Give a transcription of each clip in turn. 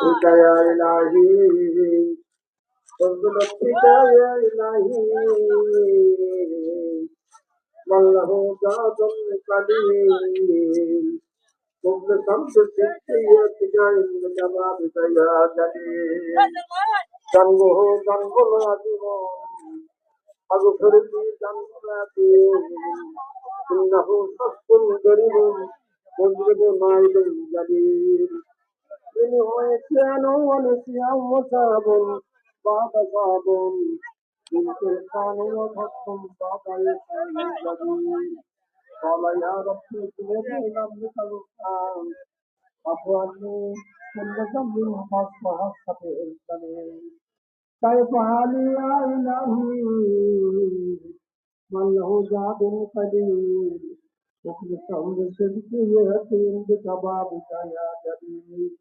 بك يا إلهي بلطفك يا إلهي من له ذات قليل مخلصا بصدقيتك عندك بابك يا دليل ذنبه ذنب العظيم فاغفر لي ذنبي إنه شخص غريب مذنب مائل جليل من عصيان ونسيان وصاب بعد صاب من سلطان وحكم بعد لسان جديد قال يا رب اغفر لي الرحمن عفو عني كل ذنب فاصفح الخطيئ الجليل كيف حالي يا إلهي من له ذات قليل مخلصا بصدق يقين بكبابك يا جليل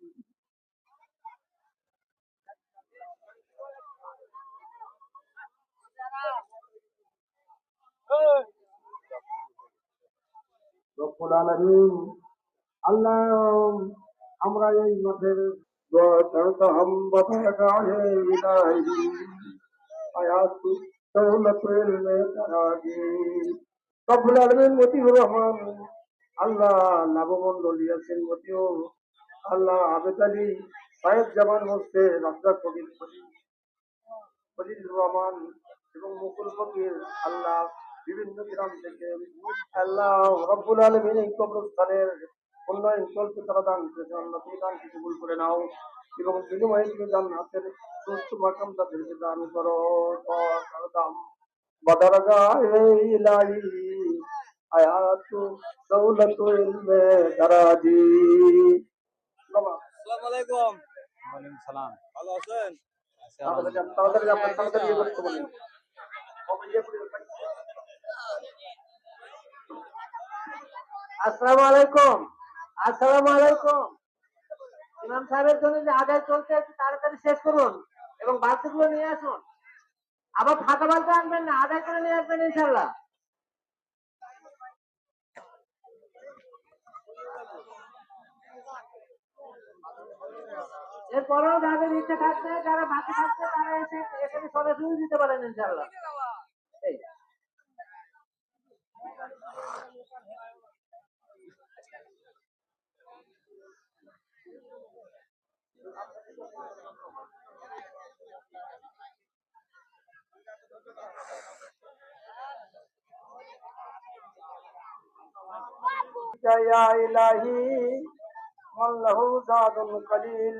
রব্বুল আলামিন আল্লাহ আমরা এই মাঠের हम बताएगा है इलाही आयात दौलत में करागी রব্বুল আলামিন মতিউর রহমান আল্লাহ নবমন্ডল ইয়াসিন মতিউর আল্লাহ আবেদ আলী সাহেব জামান হোসে রাজা কবির ফজিলুর রহমান এবং মুকুল ফকির আল্লাহ বিভিন্ন গ্রাম থেকে আল্লাহ রব্বুল আলামিন এই কবরস্থানের উন্নয়ন চলতে তারা দান করেছে আল্লাহ তুমি দানকে কবুল করে নাও এবং বিনিময়ে তুমি জান্নাতের সুস্থ মাকাম তাদেরকে দান করো দাম বদরগাহে ইলাহি আয়াতু দৌলতু ইলমে দারাজি আসসালামু আলাইকুম। ওয়ালাইকুম সালাম। ভালো আছেন? আসসালামু আলাইকুম। আসসালামু আলাইকুম। ইমাম সাহেবের জন্য যে আদায় চলছে একটু তাড়াতাড়ি শেষ করুন এবং বালতিগুলো নিয়ে আসুন। আবার ফাঁকা বালতি আনবেন না, আদায় করে নিয়ে আসবেন ইনশাল্লাহ। এরপরেও যাদের ইচ্ছে থাকবে, যারা বাকি থাকবে তারা এসে এখানে সরাসরি দিতে পারেন ইনশাল্লাহ। يا إلهي من له زاد قليل